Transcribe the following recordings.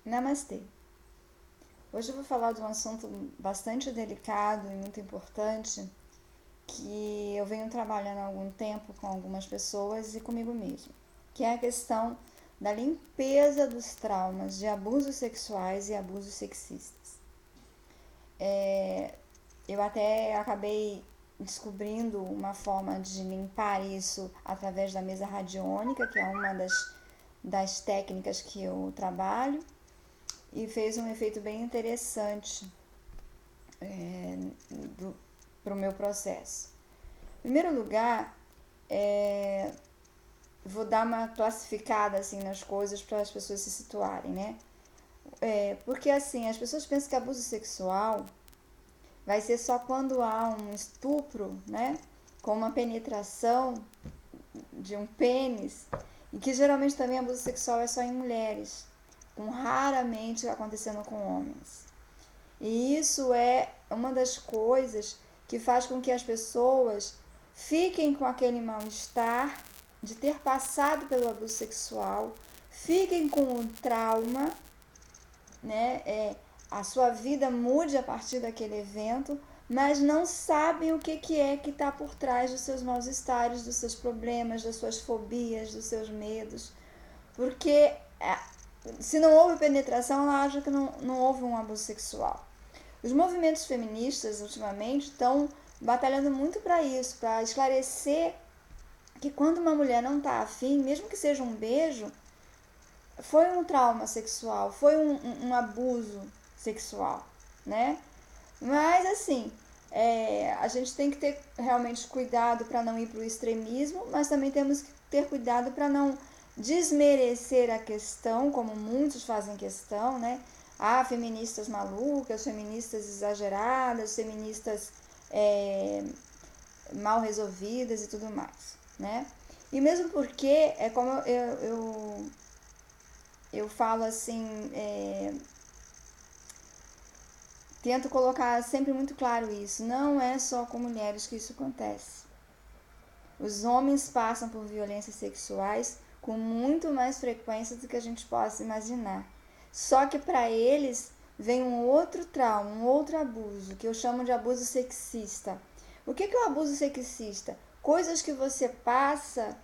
Namastê! Hoje eu vou falar de um assunto bastante delicado e muito importante que eu venho trabalhando há algum tempo com algumas pessoas e comigo mesmo, que é a questão da limpeza dos traumas de abusos sexuais e abusos sexistas. Eu até acabei descobrindo uma forma de limpar isso através da mesa radiônica, que é uma das técnicas que eu trabalho, e fez um efeito bem interessante para o meu processo. Em primeiro lugar, vou dar uma classificada assim nas coisas para as pessoas se situarem, né? Porque assim, as pessoas pensam que abuso sexual vai ser só quando há um estupro, né? Com uma penetração de um pênis, e que geralmente também abuso sexual é só em mulheres, com raramente acontecendo com homens. E isso é uma das coisas que faz com que as pessoas fiquem com aquele mal-estar de ter passado pelo abuso sexual, fiquem com um trauma, né? A sua vida mude a partir daquele evento, mas não sabem o que é que está por trás dos seus mal-estares, dos seus problemas, das suas fobias, dos seus medos. Porque se não houve penetração, ela acha que não houve um abuso sexual. Os movimentos feministas, ultimamente, estão batalhando muito para isso, para esclarecer que quando uma mulher não está afim, mesmo que seja um beijo, foi um trauma sexual, foi um abuso sexual, né? Mas, assim, a gente tem que ter realmente cuidado para não ir para o extremismo, mas também temos que ter cuidado para não desmerecer a questão, como muitos fazem questão, né? Ah, feministas malucas, feministas exageradas, feministas é, mal resolvidas e tudo mais, né? E mesmo porque, é como eu falo assim, tento colocar sempre muito claro isso, não é só com mulheres que isso acontece. Os homens passam por violências sexuais com muito mais frequência do que a gente possa imaginar. Só que para eles vem um outro trauma, um outro abuso, que eu chamo de abuso sexista. O que é o abuso sexista? Coisas que você passa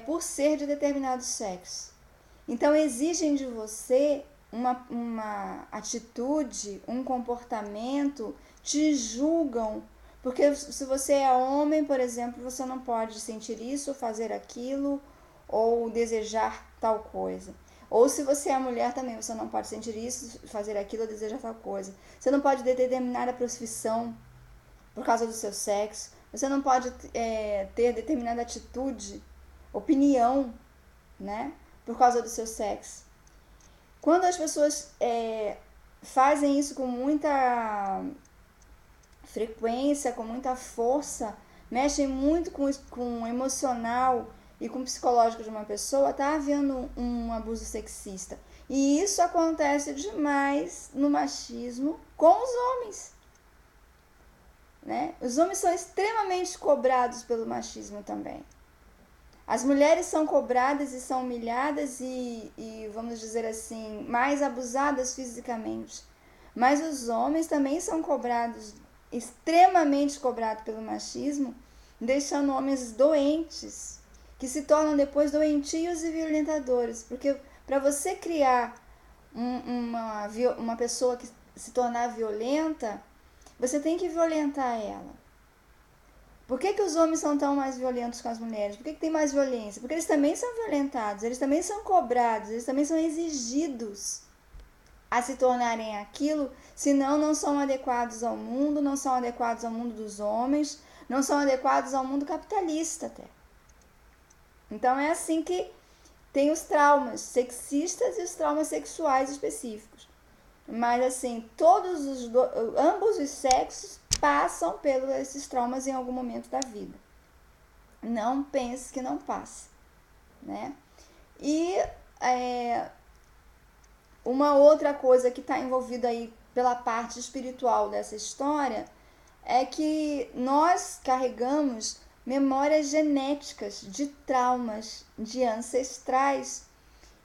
por ser de determinado sexo. Então exigem de você uma atitude, um comportamento, te julgam. Porque se você é homem, por exemplo, você não pode sentir isso, fazer aquilo, ou desejar tal coisa. Ou se você é mulher também, você não pode sentir isso, fazer aquilo ou desejar tal coisa. Você não pode ter determinada profissão por causa do seu sexo. Você não pode ter determinada atitude, opinião, né? Por causa do seu sexo. Quando as pessoas fazem isso com muita frequência, com muita força, mexem muito com o emocional e com o psicológico de uma pessoa, está havendo um abuso sexista. E isso acontece demais no machismo com os homens. Né? Os homens são extremamente cobrados pelo machismo também. As mulheres são cobradas e são humilhadas e, vamos dizer assim, mais abusadas fisicamente. Mas os homens também são cobrados, extremamente cobrados pelo machismo, deixando homens doentes, que se tornam depois doentios e violentadores. Porque para você criar uma pessoa que se tornar violenta, você tem que violentar ela. Por que os homens são tão mais violentos com as mulheres? Por que tem mais violência? Porque eles também são violentados, eles também são cobrados, eles também são exigidos a se tornarem aquilo, senão não são adequados ao mundo, não são adequados ao mundo dos homens, não são adequados ao mundo capitalista até. Então é assim que tem os traumas sexistas e os traumas sexuais específicos. Mas assim, ambos os sexos passam pelos esses traumas em algum momento da vida. Não pense que não passe, né? E uma outra coisa que está envolvida aí pela parte espiritual dessa história é que nós carregamos memórias genéticas de traumas de ancestrais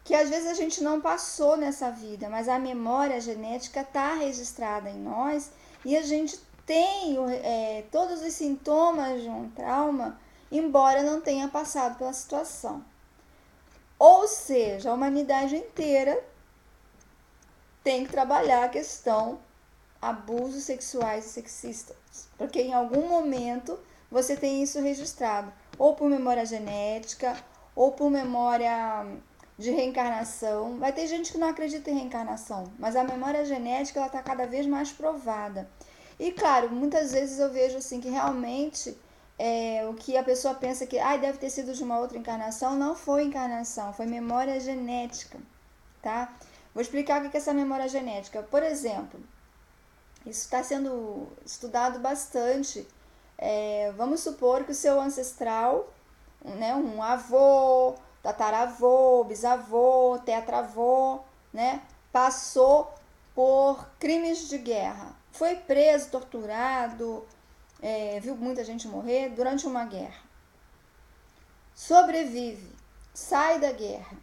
que às vezes a gente não passou nessa vida, mas a memória genética está registrada em nós e a gente tem todos os sintomas de um trauma, embora não tenha passado pela situação. Ou seja, a humanidade inteira tem que trabalhar a questão abusos sexuais e sexistas, porque em algum momento você tem isso registrado, ou por memória genética, ou por memória de reencarnação. Vai ter gente que não acredita em reencarnação, mas a memória genética ela está cada vez mais provada. E claro, muitas vezes eu vejo assim que realmente o que a pessoa pensa que deve ter sido de uma outra encarnação, não foi encarnação, foi memória genética, tá? Vou explicar o que é essa memória genética. Por exemplo, isso está sendo estudado bastante. Vamos supor que o seu ancestral, né, um avô, tataravô, bisavô, tetravô, né, passou por crimes de guerra. Foi preso, torturado, viu muita gente morrer durante uma guerra. Sobrevive, sai da guerra,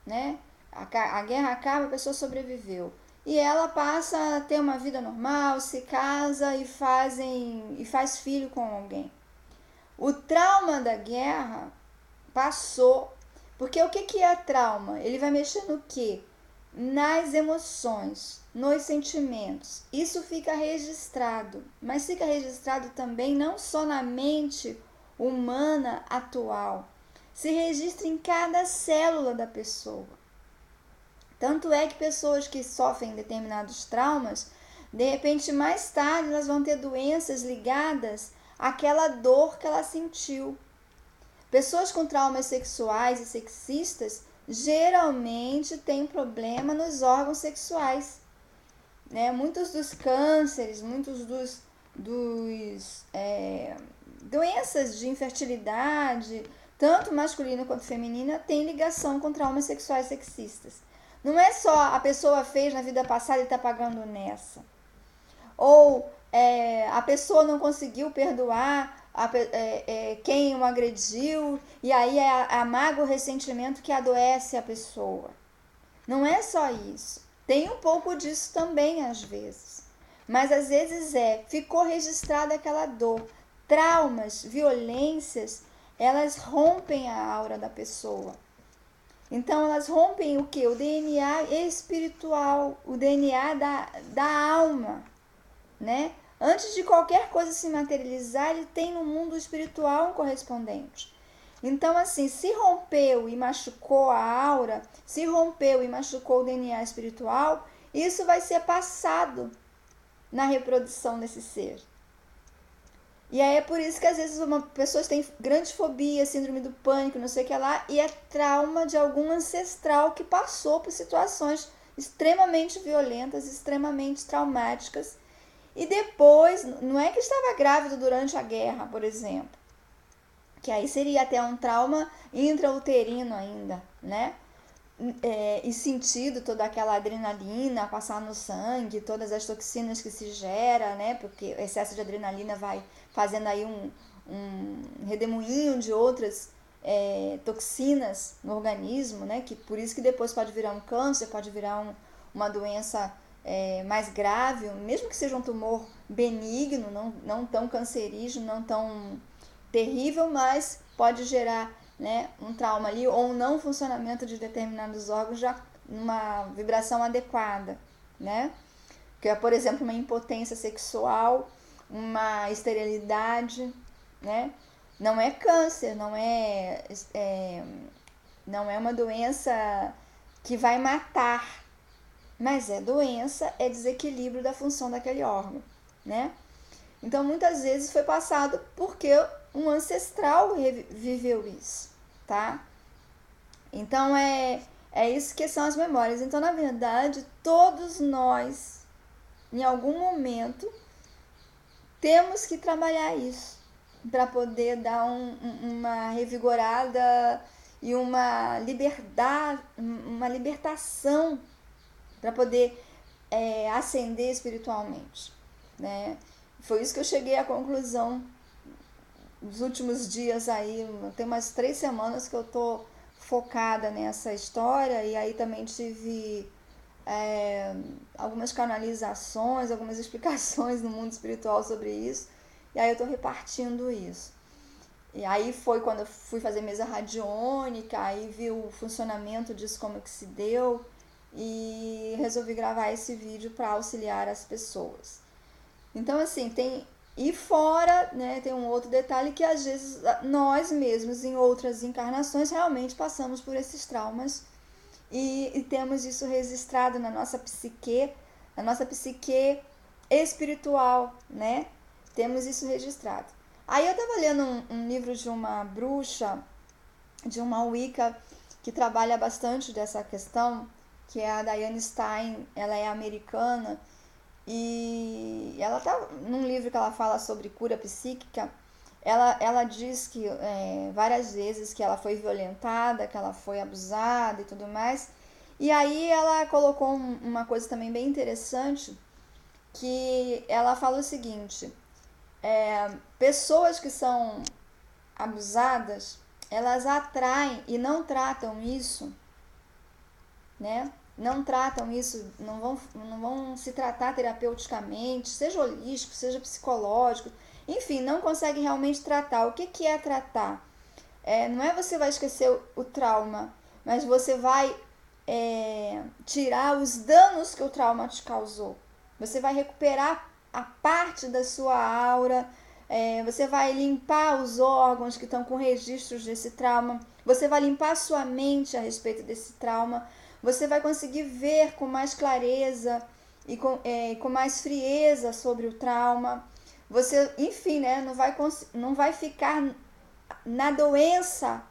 né? A guerra acaba, a pessoa sobreviveu. E ela passa a ter uma vida normal, se casa e faz filho com alguém. O trauma da guerra passou, porque o que é trauma? Ele vai mexer no quê? Nas emoções, nos sentimentos. Isso fica registrado, mas fica registrado também não só na mente humana atual, se registra em cada célula da pessoa. Tanto é que pessoas que sofrem determinados traumas, de repente mais tarde elas vão ter doenças ligadas àquela dor que ela sentiu. Pessoas com traumas sexuais e sexistas geralmente têm problema nos órgãos sexuais, né? Muitos dos cânceres, muitos dos doenças de infertilidade, tanto masculina quanto feminina, têm ligação com traumas sexuais sexistas. Não é só a pessoa fez na vida passada e está pagando nessa. Ou a pessoa não conseguiu perdoar quem o agrediu, e aí a mágoa, o ressentimento que adoece a pessoa. Não é só isso. Tem um pouco disso também às vezes. Mas às vezes ficou registrada aquela dor. Traumas, violências, elas rompem a aura da pessoa. Então elas rompem o que? O DNA espiritual, o DNA da alma, né? Antes de qualquer coisa se materializar, ele tem no mundo espiritual um correspondente. Então, assim, se rompeu e machucou a aura, se rompeu e machucou o DNA espiritual, isso vai ser passado na reprodução desse ser. E aí é por isso que às vezes pessoas têm grande fobia, síndrome do pânico, não sei o que lá, e é trauma de algum ancestral que passou por situações extremamente violentas, extremamente traumáticas. E depois, não é que estava grávido durante a guerra, por exemplo, que aí seria até um trauma intrauterino ainda, né? E sentido toda aquela adrenalina passar no sangue, todas as toxinas que se gera, né? Porque o excesso de adrenalina vai fazendo aí um redemoinho de outras toxinas no organismo, né? Que por isso que depois pode virar um câncer, pode virar uma doença mais grave, mesmo que seja um tumor benigno, não tão cancerígeno, não tão terrível, mas pode gerar, né, um trauma ali ou um não funcionamento de determinados órgãos já numa vibração adequada, né? Que é, por exemplo, uma impotência sexual, uma esterilidade, né? Não é câncer, não é uma doença que vai matar, mas doença, é desequilíbrio da função daquele órgão, né? Então, muitas vezes foi passado porque um ancestral viveu isso, tá? Então, é isso que são as memórias. Então, na verdade, todos nós, em algum momento, temos que trabalhar isso para poder dar uma revigorada e uma libertação para poder ascender espiritualmente, né? Foi isso que eu cheguei à conclusão nos últimos dias aí. Tem umas 3 semanas que eu tô focada nessa história, e aí também tive algumas canalizações, algumas explicações no mundo espiritual sobre isso, e aí eu tô repartindo isso. E aí foi quando eu fui fazer mesa radiônica, aí vi o funcionamento disso, como que se deu, e resolvi gravar esse vídeo para auxiliar as pessoas. Então, assim, tem... E fora, né, tem um outro detalhe que às vezes nós mesmos, em outras encarnações, realmente passamos por esses traumas e temos isso registrado na nossa psique espiritual, né? Temos isso registrado. Aí eu tava lendo um livro de uma bruxa, de uma Wicca, que trabalha bastante dessa questão, que é a Diane Stein. Ela é americana, e ela tá num livro que ela fala sobre cura psíquica. Ela diz que várias vezes que ela foi violentada, que ela foi abusada e tudo mais. E aí ela colocou uma coisa também bem interessante, que ela fala o seguinte: pessoas que são abusadas, elas atraem e não tratam isso, né? Não tratam isso, não vão se tratar terapeuticamente, seja holístico, seja psicológico, enfim, não conseguem realmente tratar. O que é tratar? Não é você vai esquecer o trauma, mas você vai tirar os danos que o trauma te causou. Você vai recuperar a parte da sua aura, você vai limpar os órgãos que estão com registros desse trauma, você vai limpar a sua mente a respeito desse trauma, você vai conseguir ver com mais clareza e com mais frieza sobre o trauma. Você, enfim, né, não vai ficar na doença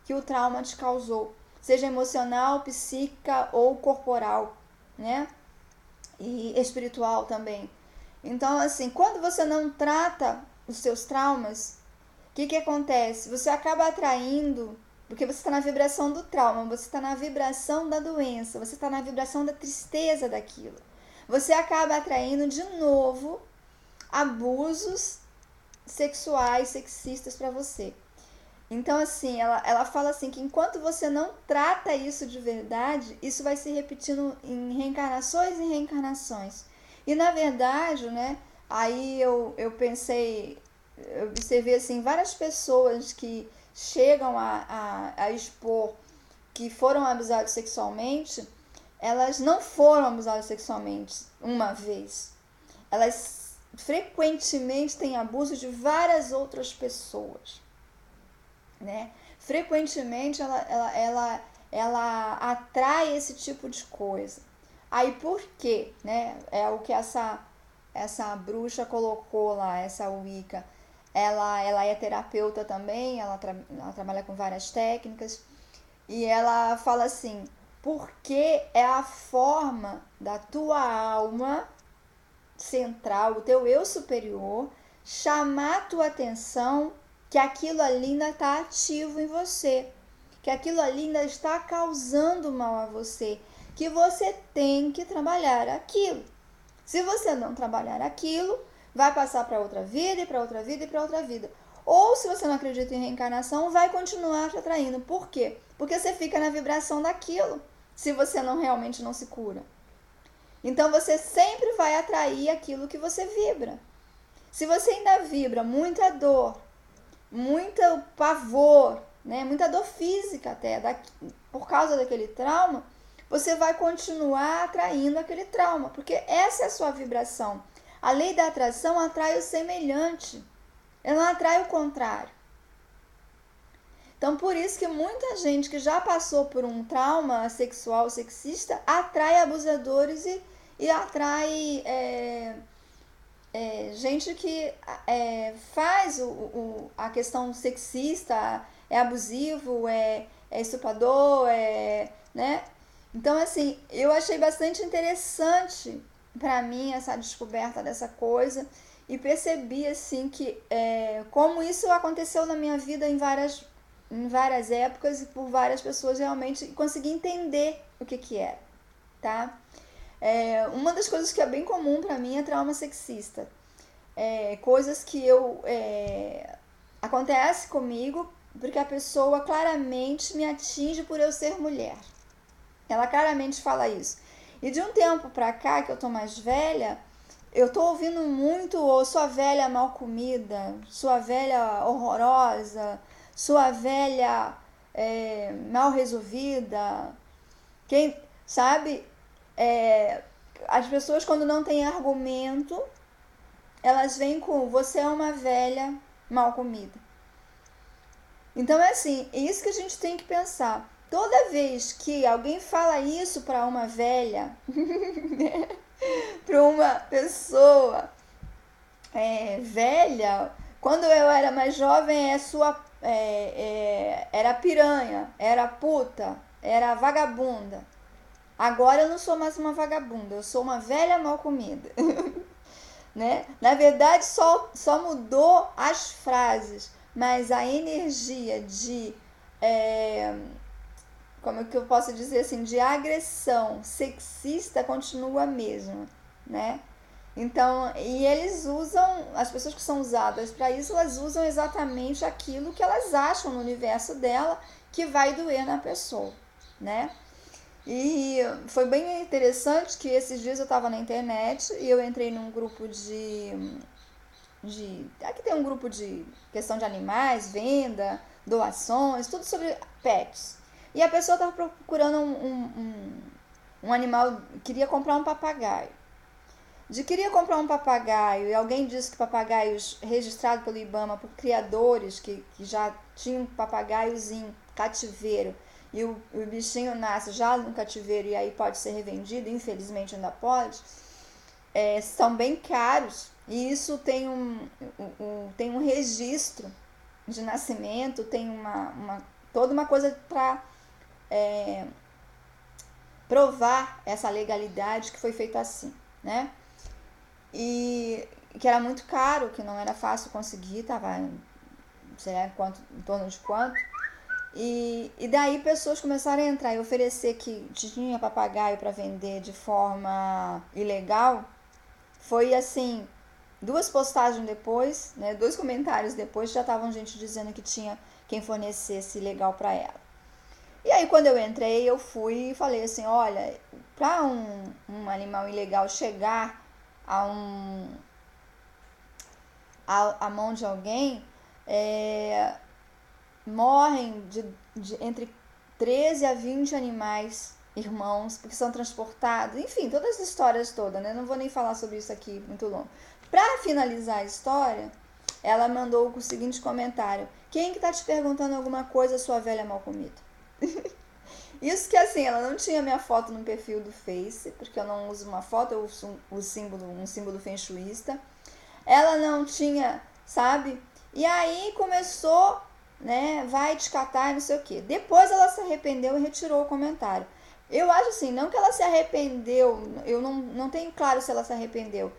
que o trauma te causou, seja emocional, psíquica ou corporal, né? E espiritual também. Então, assim, quando você não trata os seus traumas, o que acontece? Você acaba atraindo, porque você está na vibração do trauma, você está na vibração da doença, você está na vibração da tristeza daquilo. Você acaba atraindo de novo abusos sexuais, sexistas para você. Então, assim, ela fala assim que enquanto você não trata isso de verdade, isso vai se repetindo em reencarnações e reencarnações. E na verdade, né, aí eu pensei, eu observei assim, várias pessoas que chegam a expor que foram abusadas sexualmente, elas não foram abusadas sexualmente uma vez. Elas frequentemente têm abuso de várias outras pessoas, né? Frequentemente ela atrai esse tipo de coisa. Aí por quê, né? É o que essa bruxa colocou lá, essa Wicca. Ela é terapeuta também, ela trabalha com várias técnicas, e ela fala assim: porque é a forma da tua alma central, o teu eu superior, chamar a tua atenção que aquilo ali ainda está ativo em você, que aquilo ali ainda está causando mal a você, que você tem que trabalhar aquilo. Se você não trabalhar aquilo, vai passar para outra vida, e para outra vida, e para outra vida. Ou se você não acredita em reencarnação, vai continuar te atraindo. Por quê? Porque você fica na vibração daquilo, se você realmente não se cura. Então você sempre vai atrair aquilo que você vibra. Se você ainda vibra muita dor, muito pavor, né, muita dor física até, por causa daquele trauma, você vai continuar atraindo aquele trauma, porque essa é a sua vibração. A lei da atração atrai o semelhante, ela não atrai o contrário. Então, por isso que muita gente que já passou por um trauma sexual sexista atrai abusadores e atrai gente que faz a questão sexista, é abusivo, é estuprador, né? Então, assim, eu achei bastante interessante para mim essa descoberta dessa coisa e percebi, assim, que como isso aconteceu na minha vida em várias épocas e por várias pessoas realmente, consegui entender o que era, tá? Uma das coisas que é bem comum para mim é trauma sexista. Coisas que acontece comigo, porque a pessoa claramente me atinge por eu ser mulher. Ela claramente fala isso. E de um tempo pra cá, que eu tô mais velha, eu tô ouvindo muito sua velha mal comida, sua velha horrorosa, sua velha mal resolvida. Quem sabe, as pessoas quando não têm argumento, elas vêm com você é uma velha mal comida. Então é assim, é isso que a gente tem que pensar. Toda vez que alguém fala isso para uma velha, para uma pessoa velha, quando eu era mais jovem, era piranha, era puta, era vagabunda. Agora eu não sou mais uma vagabunda, eu sou uma velha mal comida. Né? Na verdade, só mudou as frases, mas a energia de como é que eu posso dizer assim, de agressão sexista continua a mesma, né? Então, e eles usam, as pessoas que são usadas para isso, elas usam exatamente aquilo que elas acham no universo dela que vai doer na pessoa, né? E foi bem interessante que esses dias eu estava na internet e eu entrei num grupo aqui tem um grupo de questão de animais, venda, doações, tudo sobre pets. E a pessoa estava procurando um animal, queria comprar um papagaio. Queria comprar um papagaio e alguém disse que papagaios registrados pelo IBAMA por criadores que já tinham papagaios em cativeiro e o bichinho nasce já no cativeiro e aí pode ser revendido, infelizmente ainda pode, são bem caros e isso tem tem um registro de nascimento, tem toda uma coisa para provar essa legalidade que foi feito assim, né? E que era muito caro, que não era fácil conseguir, tava em torno de quanto. E daí pessoas começaram a entrar e oferecer que tinha papagaio para vender de forma ilegal. Foi assim, duas postagens depois, né, 2 comentários depois, já estavam gente dizendo que tinha quem fornecesse legal para ela. E aí quando eu entrei, eu fui e falei assim, olha, para um animal ilegal chegar a a mão de alguém, morrem entre 13 a 20 animais irmãos, porque são transportados, enfim, todas as histórias todas, né? Não vou nem falar sobre isso aqui muito longo. Para finalizar a história, ela mandou o seguinte comentário: quem que tá te perguntando alguma coisa, sua velha mal comida? Isso que assim, ela não tinha minha foto no perfil do Face, porque eu não uso uma foto, eu uso um símbolo feng-shuísta. Ela não tinha, sabe? E aí começou, né? Vai te catar e não sei o que. Depois ela se arrependeu e retirou o comentário. Eu acho assim, não que ela se arrependeu, eu não tenho claro se ela se arrependeu.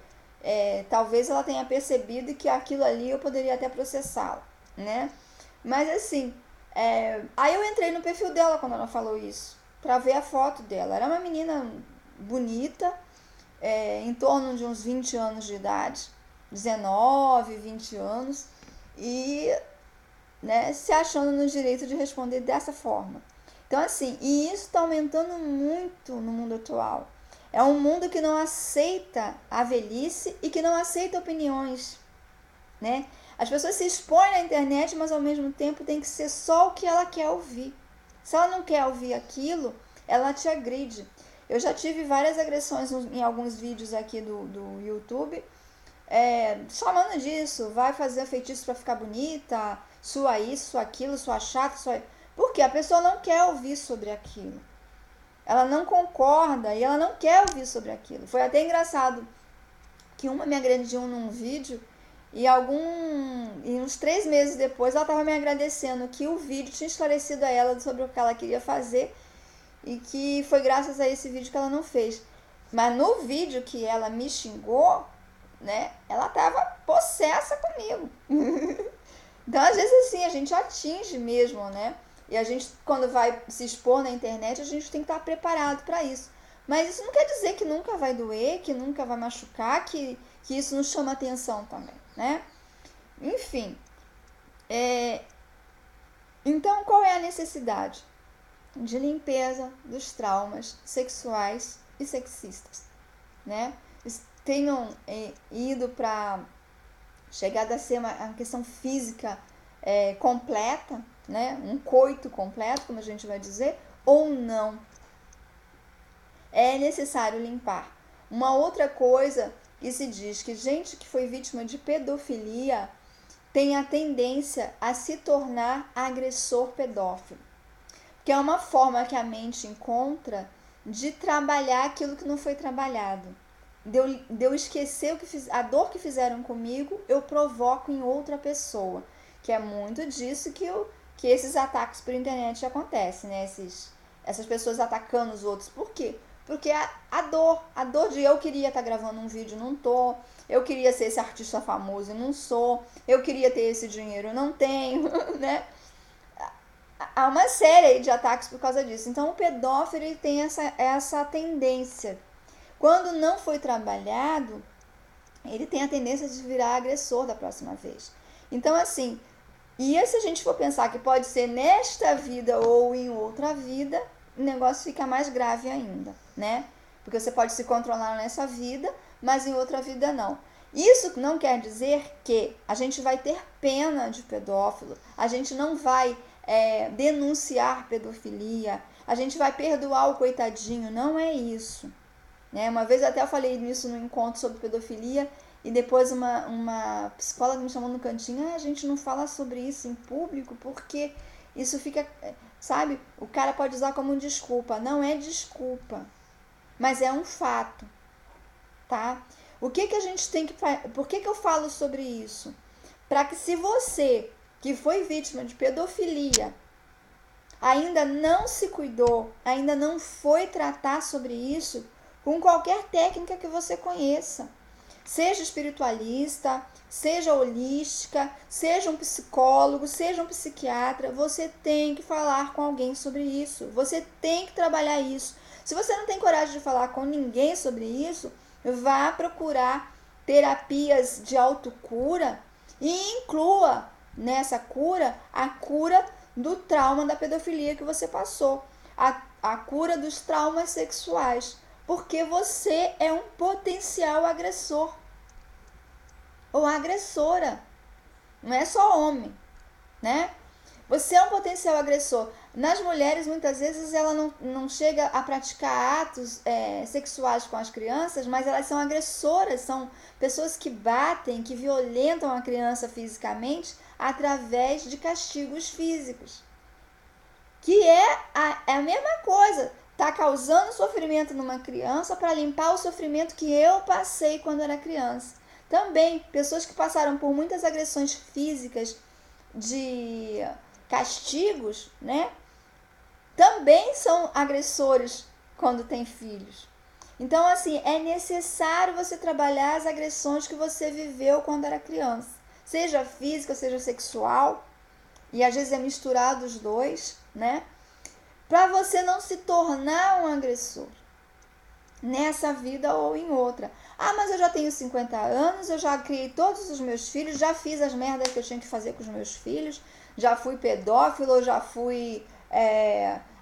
Talvez ela tenha percebido que aquilo ali eu poderia até processá-la, né? Mas assim, aí eu entrei no perfil dela quando ela falou isso, pra ver a foto dela. Era uma menina bonita, em torno de uns 20 anos de idade, 19, 20 anos, e né, se achando no direito de responder dessa forma. Então, assim, e isso está aumentando muito no mundo atual. É um mundo que não aceita a velhice e que não aceita opiniões, né? As pessoas se expõem na internet, mas ao mesmo tempo tem que ser só o que ela quer ouvir. Se ela não quer ouvir aquilo, ela te agride. Eu já tive várias agressões em alguns vídeos aqui do YouTube, chamando disso, vai fazer feitiço para ficar bonita, sua isso, sua aquilo, sua chata, sua... Porque a pessoa não quer ouvir sobre aquilo. Ela não concorda e ela não quer ouvir sobre aquilo. Foi até engraçado que uma me agrediu num vídeo e uns 3 meses depois ela estava me agradecendo que o vídeo tinha esclarecido a ela sobre o que ela queria fazer e que foi graças a esse vídeo que ela não fez. Mas no vídeo que ela me xingou, né, ela tava possessa comigo. Então, às vezes, assim, a gente atinge mesmo, né? E a gente, quando vai se expor na internet, a gente tem que estar preparado para isso. Mas isso não quer dizer que nunca vai doer, que nunca vai machucar, que isso não chama atenção também, né? Enfim, Então, qual é a necessidade? De limpeza dos traumas sexuais e sexistas, né? Eles tenham ido para chegar a ser uma questão física completa, né? Um coito completo, como a gente vai dizer, ou não. É necessário limpar. Uma outra coisa que se diz que gente que foi vítima de pedofilia tem a tendência a se tornar agressor pedófilo, que é uma forma que a mente encontra de trabalhar aquilo que não foi trabalhado. De eu esquecer a dor que fizeram comigo, eu provoco em outra pessoa. Que é muito disso que esses ataques por internet acontecem, né? Essas pessoas atacando os outros. Por quê? Porque a dor de eu queria estar gravando um vídeo, não tô. Eu queria ser esse artista famoso e não sou. Eu queria ter esse dinheiro, não tenho, né? Há uma série de ataques por causa disso. Então, o pedófilo ele tem essa tendência. Quando não foi trabalhado, ele tem a tendência de virar agressor da próxima vez. Então, assim, e se a gente for pensar que pode ser nesta vida ou em outra vida, o negócio fica mais grave ainda, né? Porque você pode se controlar nessa vida, mas em outra vida não. Isso não quer dizer que a gente vai ter pena de pedófilo, a gente não vai denunciar pedofilia, a gente vai perdoar o coitadinho, não é isso. Né? Uma vez até eu falei nisso no encontro sobre pedofilia e depois uma psicóloga me chamou no cantinho, a gente não fala sobre isso em público porque isso fica, sabe, o cara pode usar como desculpa. Não é desculpa, mas é um fato, tá? O que a gente tem que fazer? Por que eu falo sobre isso? Para que se você que foi vítima de pedofilia ainda não se cuidou, ainda não foi tratar sobre isso, com qualquer técnica que você conheça, seja espiritualista, seja holística, seja um psicólogo, seja um psiquiatra, você tem que falar com alguém sobre isso, você tem que trabalhar isso. Se você não tem coragem de falar com ninguém sobre isso, vá procurar terapias de autocura e inclua nessa cura a cura do trauma da pedofilia que você passou, a cura dos traumas sexuais, porque você é um potencial agressor ou agressora, não é só homem, né? Você é um potencial agressor. Nas mulheres, muitas vezes, ela não chega a praticar atos sexuais com as crianças, mas elas são agressoras, são pessoas que batem, que violentam a criança fisicamente através de castigos físicos. Que é a mesma coisa, tá causando sofrimento numa criança para limpar o sofrimento que eu passei quando era criança. Também, pessoas que passaram por muitas agressões físicas, de castigos, né? Também são agressores quando têm filhos. Então, assim, é necessário você trabalhar as agressões que você viveu quando era criança. Seja física, seja sexual. E às vezes é misturado os dois, né? Para você não se tornar um agressor nessa vida ou em outra. Ah, mas eu já tenho 50 anos, eu já criei todos os meus filhos, já fiz as merdas que eu tinha que fazer com os meus filhos, já fui pedófilo, já fui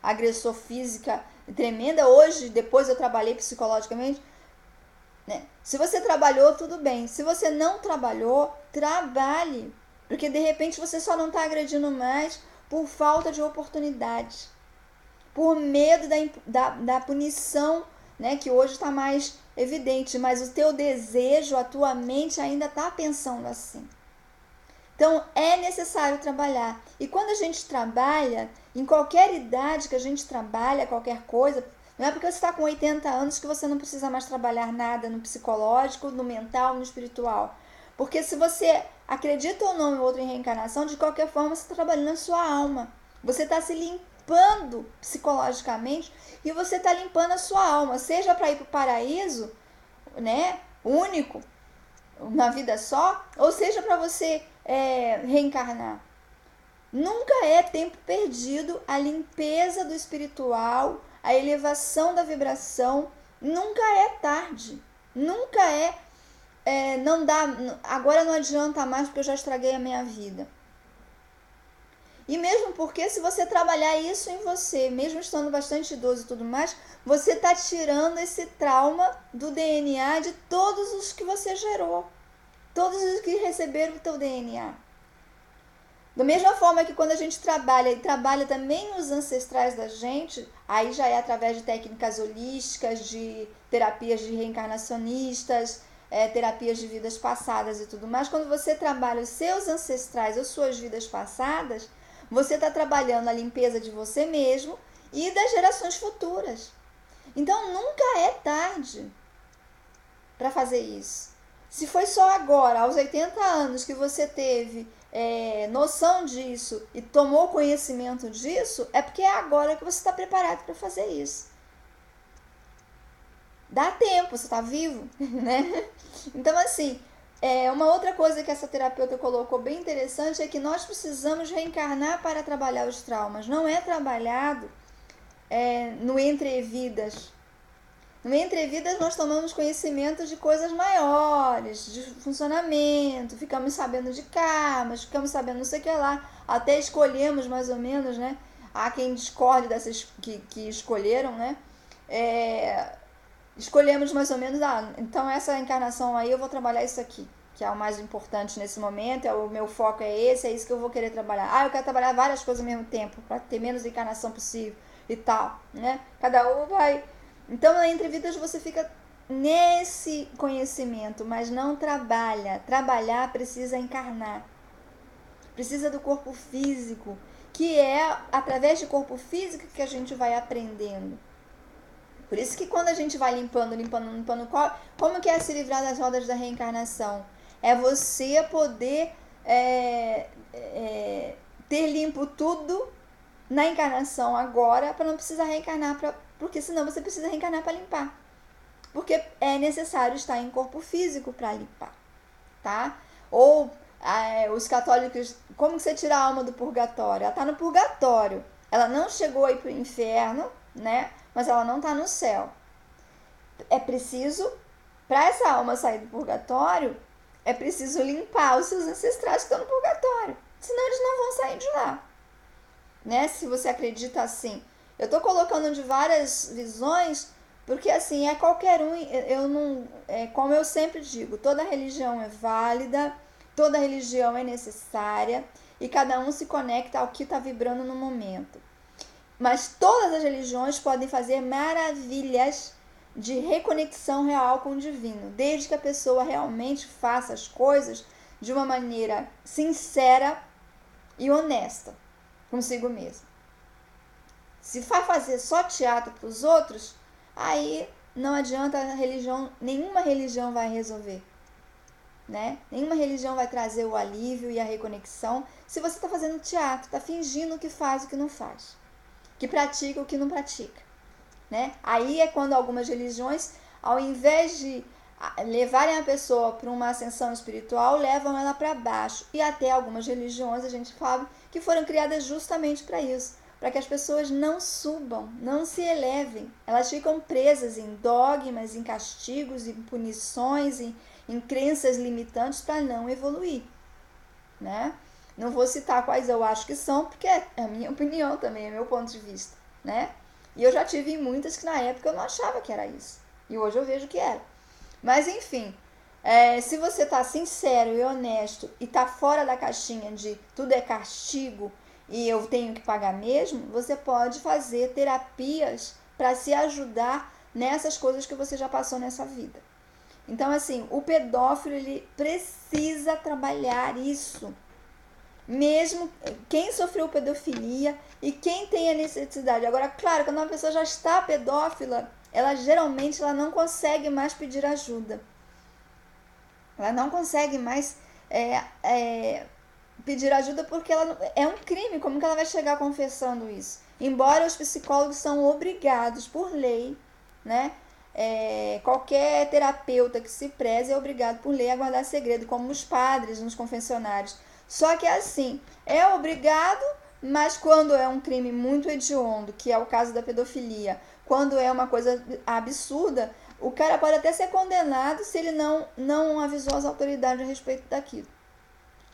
agressor física tremenda. Hoje, depois eu trabalhei psicologicamente. Né? Se você trabalhou, tudo bem. Se você não trabalhou, trabalhe. Porque de repente você só não está agredindo mais por falta de oportunidade. Por medo da punição, né, que hoje está mais evidente, mas o teu desejo, a tua mente ainda está pensando assim. Então, é necessário trabalhar. E quando a gente trabalha, em qualquer idade que a gente trabalha, qualquer coisa, não é porque você está com 80 anos que você não precisa mais trabalhar nada no psicológico, no mental, no espiritual. Porque se você acredita ou não em outra reencarnação, de qualquer forma você está trabalhando a sua alma. Você está se limpando psicologicamente e você está limpando a sua alma, seja para ir para o paraíso, né, único, uma vida só, ou seja para você reencarnar. Nunca é tempo perdido a limpeza do espiritual, a elevação da vibração, nunca é tarde, nunca não dá, agora não adianta mais porque eu já estraguei a minha vida. E mesmo porque se você trabalhar isso em você, mesmo estando bastante idoso e tudo mais, você está tirando esse trauma do DNA de todos os que você gerou. Todos os que receberam o teu DNA. Da mesma forma que quando a gente trabalha e trabalha também os ancestrais da gente, aí já é através de técnicas holísticas, de terapias de reencarnacionistas, terapias de vidas passadas e tudo mais. Quando você trabalha os seus ancestrais ou suas vidas passadas, você está trabalhando a limpeza de você mesmo e das gerações futuras. Então nunca é tarde para fazer isso. Se foi só agora, aos 80 anos, que você teve noção disso e tomou conhecimento disso, é porque é agora que você está preparado para fazer isso. Dá tempo, você está vivo, né? Então, assim, uma outra coisa que essa terapeuta colocou bem interessante é que nós precisamos reencarnar para trabalhar os traumas. Não é trabalhado no entrevidas. No entrevidas nós tomamos conhecimento de coisas maiores, de funcionamento, ficamos sabendo de karmas, ficamos sabendo não sei o que lá, até escolhemos mais ou menos, né? Há quem discorde dessas que escolheram, né? Escolhemos mais ou menos, então essa encarnação aí eu vou trabalhar isso aqui, que é o mais importante nesse momento, o meu foco é esse, é isso que eu vou querer trabalhar. Eu quero trabalhar várias coisas ao mesmo tempo, para ter menos encarnação possível e tal, né? Cada um vai... Então, entre vidas você fica nesse conhecimento, mas não trabalha. Trabalhar precisa encarnar. Precisa do corpo físico, que é através do corpo físico que a gente vai aprendendo. Por isso que quando a gente vai limpando, como que é se livrar das rodas da reencarnação? É você poder ter limpo tudo na encarnação agora, para não precisar reencarnar, porque senão você precisa reencarnar para limpar. Porque é necessário estar em corpo físico para limpar, tá? Ou os católicos, como que você tira a alma do purgatório? Ela está no purgatório, ela não chegou aí para o inferno, né? Mas ela não está no céu. É preciso, para essa alma sair do purgatório, é preciso limpar os seus ancestrais que estão no purgatório, senão eles não vão sair de lá, né? Se você acredita assim. Eu tô colocando de várias visões, porque assim, é qualquer um, eu não, como eu sempre digo, toda religião é válida, toda religião é necessária, e cada um se conecta ao que está vibrando no momento. Mas todas as religiões podem fazer maravilhas de reconexão real com o divino, desde que a pessoa realmente faça as coisas de uma maneira sincera e honesta consigo mesmo. Se vai fazer só teatro para os outros, aí não adianta nenhuma religião vai resolver, né? Nenhuma religião vai trazer o alívio e a reconexão se você está fazendo teatro, está fingindo que faz o que não faz, que pratica o que não pratica, né? Aí é quando algumas religiões, ao invés de levarem a pessoa para uma ascensão espiritual, levam ela para baixo. E até algumas religiões, a gente fala, que foram criadas justamente para isso, para que as pessoas não subam, não se elevem. Elas ficam presas em dogmas, em castigos, em punições, em crenças limitantes para não evoluir, né? Não vou citar quais eu acho que são, porque é a minha opinião também, é meu ponto de vista, né? E eu já tive muitas que na época eu não achava que era isso. E hoje eu vejo que era. Mas enfim, se você está sincero e honesto e está fora da caixinha de tudo é castigo e eu tenho que pagar mesmo, você pode fazer terapias para se ajudar nessas coisas que você já passou nessa vida. Então, assim, o pedófilo, ele precisa trabalhar isso. Mesmo quem sofreu pedofilia e quem tem a necessidade. Agora, claro, quando uma pessoa já está pedófila, ela geralmente não consegue mais pedir ajuda. Ela não consegue mais pedir ajuda porque é um crime. Como que ela vai chegar confessando isso? Embora os psicólogos são obrigados por lei, né? Qualquer terapeuta que se preze é obrigado por lei a guardar segredo, como os padres nos confessionários. Só que assim, é obrigado, mas quando é um crime muito hediondo, que é o caso da pedofilia, quando é uma coisa absurda, o cara pode até ser condenado se ele não avisou as autoridades a respeito daquilo,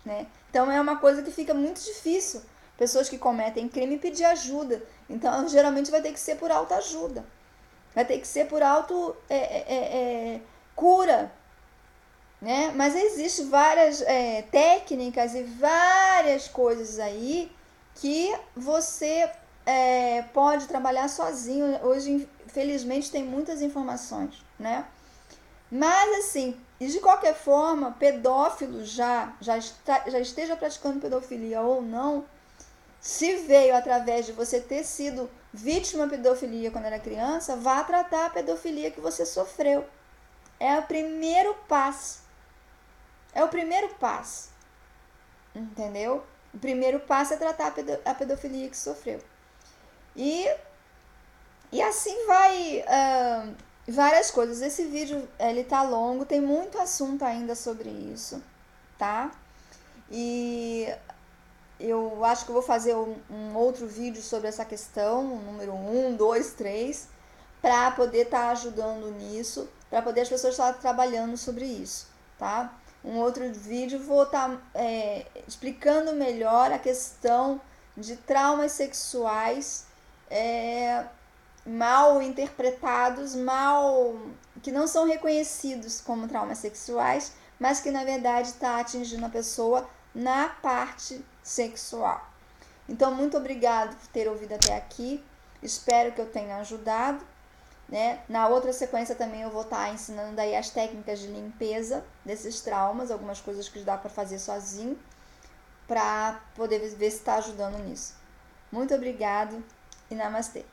né? Então é uma coisa que fica muito difícil pessoas que cometem crime pedir ajuda. Então, geralmente vai ter que ser por autoajuda. Vai ter que ser por cura, né? Mas existem várias técnicas e várias coisas aí que você pode trabalhar sozinho. Hoje, infelizmente, tem muitas informações, né? Mas, assim, de qualquer forma, pedófilo já esteja praticando pedofilia ou não, se veio através de você ter sido vítima de pedofilia quando era criança, vá tratar a pedofilia que você sofreu. É o primeiro passo. É o primeiro passo. Entendeu? O primeiro passo é tratar a pedofilia que sofreu. E assim vai várias coisas. Esse vídeo ele tá longo, tem muito assunto ainda sobre isso, tá? E eu acho que eu vou fazer um outro vídeo sobre essa questão, número 1, 2, 3, para poder estar ajudando nisso, para poder as pessoas estar trabalhando sobre isso, tá? Um outro vídeo vou estar explicando melhor a questão de traumas sexuais mal interpretados, que não são reconhecidos como traumas sexuais, mas que na verdade está atingindo a pessoa na parte sexual. Então, muito obrigado por ter ouvido até aqui. Espero que eu tenha ajudado, né? Na outra sequência também eu vou estar ensinando aí as técnicas de limpeza desses traumas, algumas coisas que dá para fazer sozinho, para poder ver se está ajudando nisso. Muito obrigado e namastê.